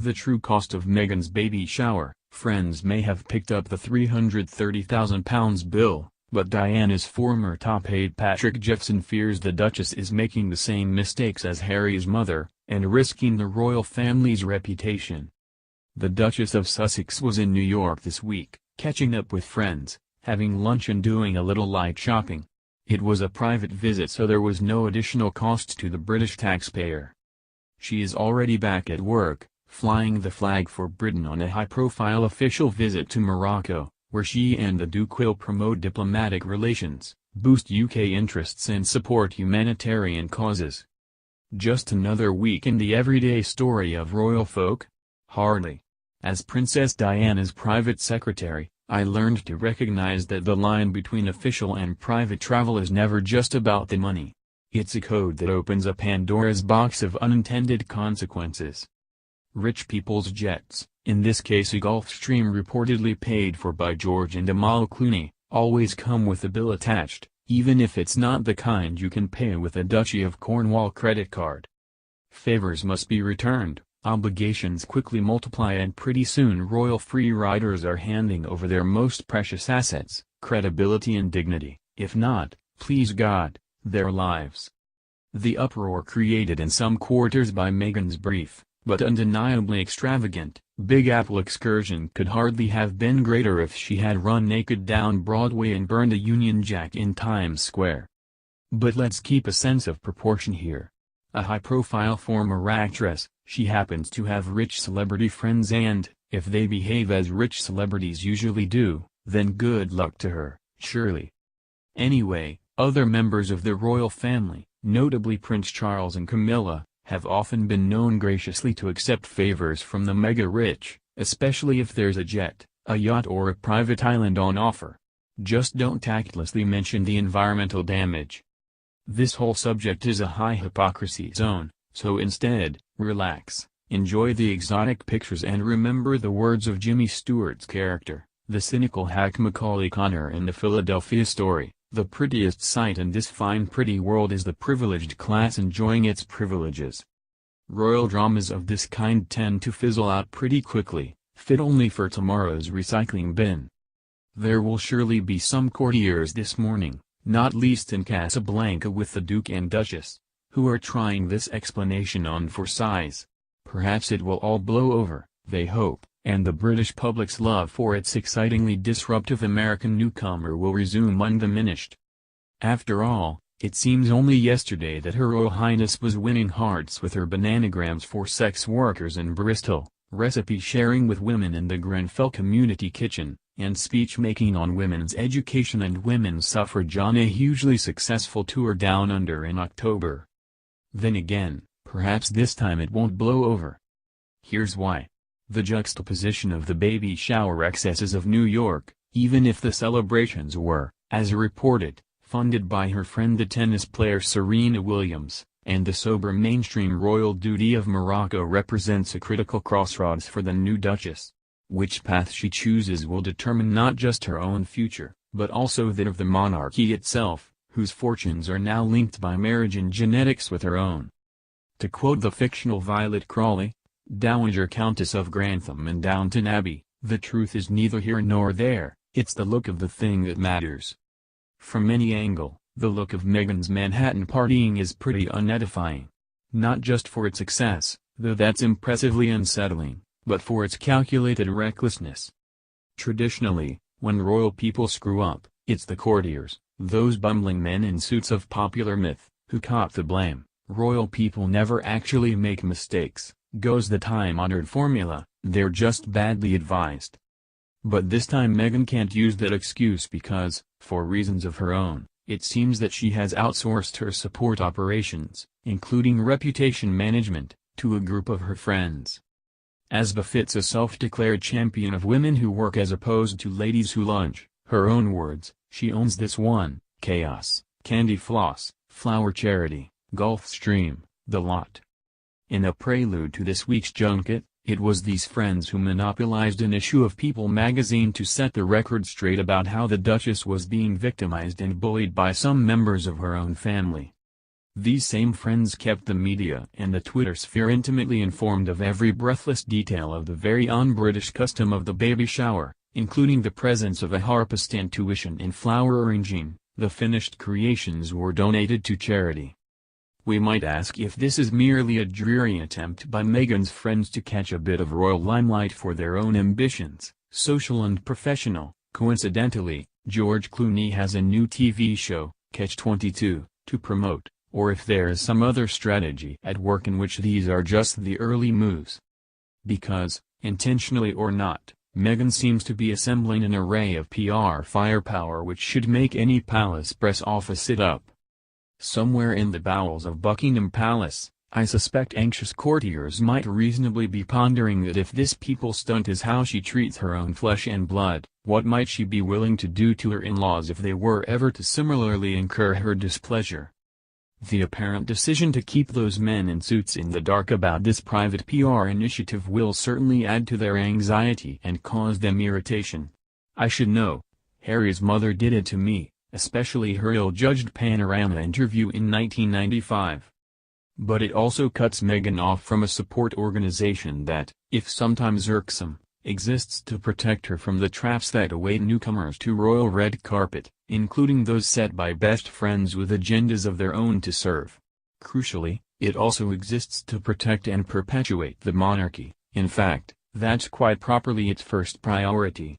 The true cost of Meghan's baby shower. Friends may have picked up the £330,000 bill, but Diana's former top aide Patrick Jephson fears the Duchess is making the same mistakes as Harry's mother, and risking the royal family's reputation. The Duchess of Sussex was in New York this week, catching up with friends, having lunch and doing a little light shopping. It was a private visit, so there was no additional cost to the British taxpayer. She is already back at work, flying the flag for Britain on a high-profile official visit to Morocco, where she and the Duke will promote diplomatic relations, boost UK interests and support humanitarian causes. Just another week in the everyday story of royal folk? Hardly. As Princess Diana's private secretary, I learned to recognize that the line between official and private travel is never just about the money. It's a code that opens a Pandora's box of unintended consequences. Rich people's jets, in this case a Gulfstream reportedly paid for by George and Amal Clooney, always come with a bill attached, even if it's not the kind you can pay with a Duchy of Cornwall credit card. Favors must be returned, obligations quickly multiply, and pretty soon royal free riders are handing over their most precious assets, credibility and dignity, if not, please God, their lives. The uproar created in some quarters by Meghan's brief, but undeniably extravagant, Big Apple excursion could hardly have been greater if she had run naked down Broadway and burned a Union Jack in Times Square. But let's keep a sense of proportion here. A high-profile former actress, she happens to have rich celebrity friends, and, if they behave as rich celebrities usually do, then good luck to her, surely. Anyway, other members of the royal family, notably Prince Charles and Camilla, have often been known graciously to accept favors from the mega-rich, especially if there's a jet, a yacht or a private island on offer. Just don't tactlessly mention the environmental damage. This whole subject is a high hypocrisy zone, so instead, relax, enjoy the exotic pictures and remember the words of Jimmy Stewart's character, the cynical hack Macaulay Connor in the Philadelphia Story. The prettiest sight in this fine pretty world is the privileged class enjoying its privileges. Royal dramas of this kind tend to fizzle out pretty quickly, fit only for tomorrow's recycling bin. There will surely be some courtiers this morning, not least in Casablanca with the Duke and Duchess, who are trying this explanation on for size. Perhaps it will all blow over, they hope, and the British public's love for its excitingly disruptive American newcomer will resume undiminished. After all, it seems only yesterday that Her Royal Highness was winning hearts with her bananagrams for sex workers in Bristol, recipe sharing with women in the Grenfell Community Kitchen, and speech-making on women's education and women's suffrage on a hugely successful tour down under in October. Then again, perhaps this time it won't blow over. Here's why. The juxtaposition of the baby shower excesses of New York, even if the celebrations were, as reported, funded by her friend the tennis player Serena Williams, and the sober mainstream royal duty of Morocco represents a critical crossroads for the new Duchess. Which path she chooses will determine not just her own future, but also that of the monarchy itself, whose fortunes are now linked by marriage and genetics with her own. To quote the fictional Violet Crawley, Dowager Countess of Grantham and Downton Abbey, the truth is neither here nor there, it's the look of the thing that matters. From any angle, the look of Meghan's Manhattan partying is pretty unedifying. Not just for its excess, though that's impressively unsettling, but for its calculated recklessness. Traditionally, when royal people screw up, it's the courtiers, those bumbling men in suits of popular myth, who cop the blame. Royal people never actually make mistakes, goes the time-honored formula, they're just badly advised. But this time Meghan can't use that excuse because, for reasons of her own, it seems that she has outsourced her support operations, including reputation management, to a group of her friends. As befits a self-declared champion of women who work as opposed to ladies who lunch, her own words, she owns this one, chaos, candy floss, flower charity, Gulfstream, the lot. In a prelude to this week's junket, it was these friends who monopolized an issue of People magazine to set the record straight about how the Duchess was being victimized and bullied by some members of her own family. These same friends kept the media and the Twitter sphere intimately informed of every breathless detail of the very un-British custom of the baby shower, including the presence of a harpist and tuition in flower arranging. The finished creations were donated to charity. We might ask if this is merely a dreary attempt by Meghan's friends to catch a bit of royal limelight for their own ambitions, social and professional. Coincidentally, George Clooney has a new TV show, Catch-22, to promote, or if there is some other strategy at work in which these are just the early moves. Because, intentionally or not, Meghan seems to be assembling an array of PR firepower which should make any palace press office sit up. Somewhere in the bowels of Buckingham Palace, I suspect anxious courtiers might reasonably be pondering that if this people stunt is how she treats her own flesh and blood, what might she be willing to do to her in-laws if they were ever to similarly incur her displeasure? The apparent decision to keep those men in suits in the dark about this private PR initiative will certainly add to their anxiety and cause them irritation. I should know. Harry's mother did it to me, especially her ill-judged Panorama interview in 1995. But it also cuts Meghan off from a support organization that, if sometimes irksome, exists to protect her from the traps that await newcomers to royal red carpet, including those set by best friends with agendas of their own to serve. Crucially, it also exists to protect and perpetuate the monarchy. In fact, that's quite properly its first priority.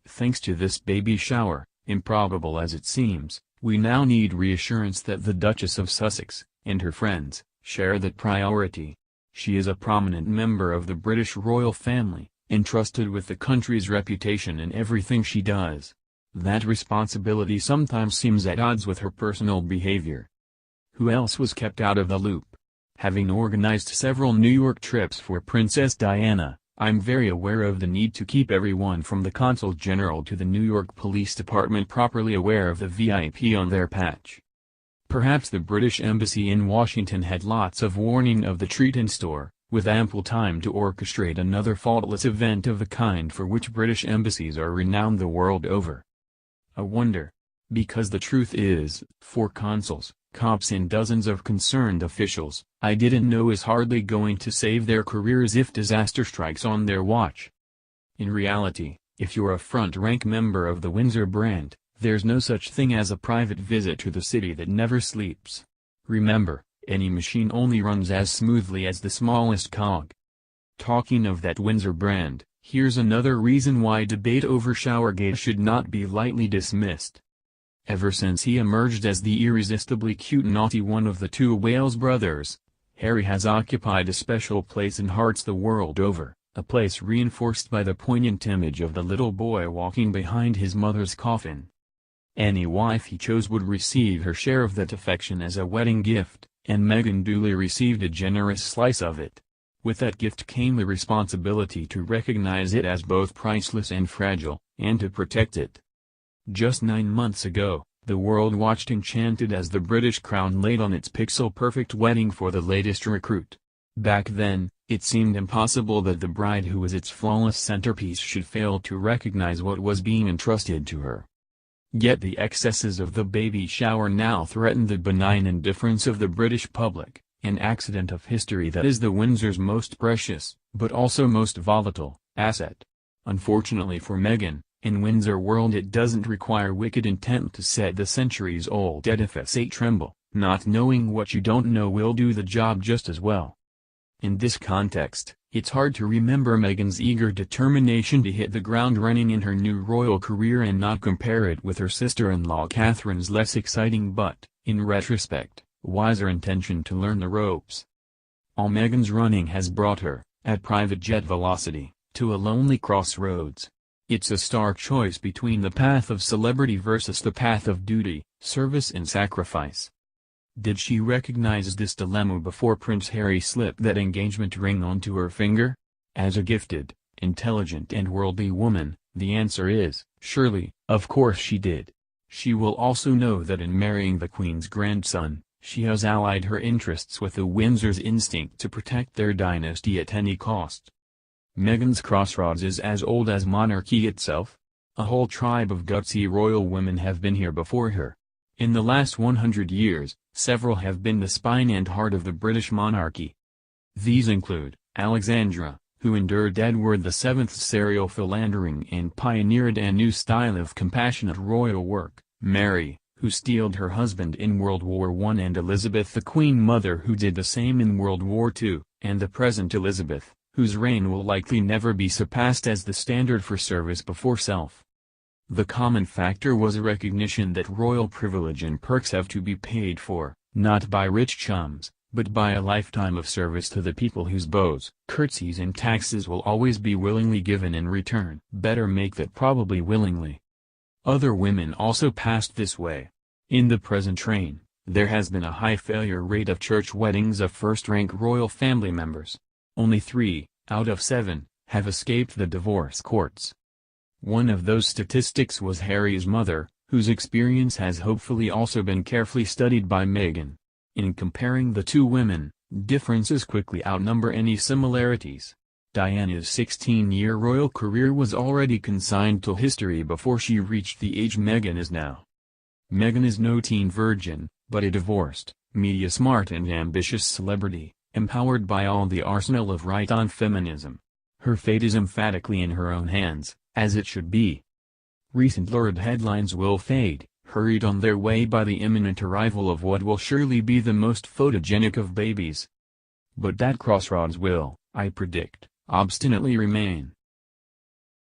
Thanks to this baby shower, improbable as it seems, we now need reassurance that the Duchess of Sussex, and her friends, share that priority. She is a prominent member of the British royal family, entrusted with the country's reputation in everything she does. That responsibility sometimes seems at odds with her personal behavior. Who else was kept out of the loop? Having organized several New York trips for Princess Diana, I'm very aware of the need to keep everyone from the Consul General to the New York Police Department properly aware of the VIP on their patch. Perhaps the British Embassy in Washington had lots of warning of the treat in store, with ample time to orchestrate another faultless event of the kind for which British embassies are renowned the world over. A wonder. Because the truth is, for consuls, cops and dozens of concerned officials, I didn't know is hardly going to save their careers if disaster strikes on their watch. In reality, if you're a front-rank member of the Windsor brand, there's no such thing as a private visit to the city that never sleeps. Remember, any machine only runs as smoothly as the smallest cog. Talking of that Windsor brand, here's another reason why debate over Showergate should not be lightly dismissed. Ever since he emerged as the irresistibly cute naughty one of the two Wales brothers, Harry has occupied a special place in hearts the world over, a place reinforced by the poignant image of the little boy walking behind his mother's coffin. Any wife he chose would receive her share of that affection as a wedding gift, and Meghan duly received a generous slice of it. With that gift came the responsibility to recognize it as both priceless and fragile, and to protect it. Just 9 months ago, the world watched enchanted as the British crown laid on its pixel-perfect wedding for the latest recruit. Back then, it seemed impossible that the bride who was its flawless centerpiece should fail to recognize what was being entrusted to her. Yet the excesses of the baby shower now threaten the benign indifference of the British public, an accident of history that is the Windsor's most precious, but also most volatile, asset. Unfortunately for Meghan, in Windsor world it doesn't require wicked intent to set the centuries-old edifice a-tremble, not knowing what you don't know will do the job just as well. In this context, it's hard to remember Meghan's eager determination to hit the ground running in her new royal career and not compare it with her sister-in-law Catherine's less exciting but, in retrospect, wiser intention to learn the ropes. All Meghan's running has brought her, at private jet velocity, to a lonely crossroads. It's a stark choice between the path of celebrity versus the path of duty, service and sacrifice. Did she recognize this dilemma before Prince Harry slipped that engagement ring onto her finger? As a gifted, intelligent and worldly woman, the answer is, surely, of course she did. She will also know that in marrying the Queen's grandson, she has allied her interests with the Windsor's instinct to protect their dynasty at any cost. Meghan's crossroads is as old as monarchy itself. A whole tribe of gutsy royal women have been here before her. In the last 100 years, several have been the spine and heart of the British monarchy. These include Alexandra, who endured Edward VII's serial philandering and pioneered a new style of compassionate royal work; Mary, who steeled her husband in World War I; and Elizabeth the Queen Mother, who did the same in World War II, and the present Elizabeth, whose reign will likely never be surpassed as the standard for service before self. The common factor was a recognition that royal privilege and perks have to be paid for, not by rich chums, but by a lifetime of service to the people whose bows, curtsies and taxes will always be willingly given in return. Better make that probably willingly. Other women also passed this way. In the present reign, there has been a high failure rate of church weddings of first-rank royal family members. Only 3, out of 7, have escaped the divorce courts. One of those statistics was Harry's mother, whose experience has hopefully also been carefully studied by Meghan. In comparing the two women, differences quickly outnumber any similarities. Diana's 16-year royal career was already consigned to history before she reached the age Meghan is now. Meghan is no teen virgin, but a divorced, media-smart and ambitious celebrity, empowered by all the arsenal of right-on feminism. Her fate is emphatically in her own hands, as it should be. Recent lurid headlines will fade, hurried on their way by the imminent arrival of what will surely be the most photogenic of babies. But that crossroads will, I predict, obstinately remain.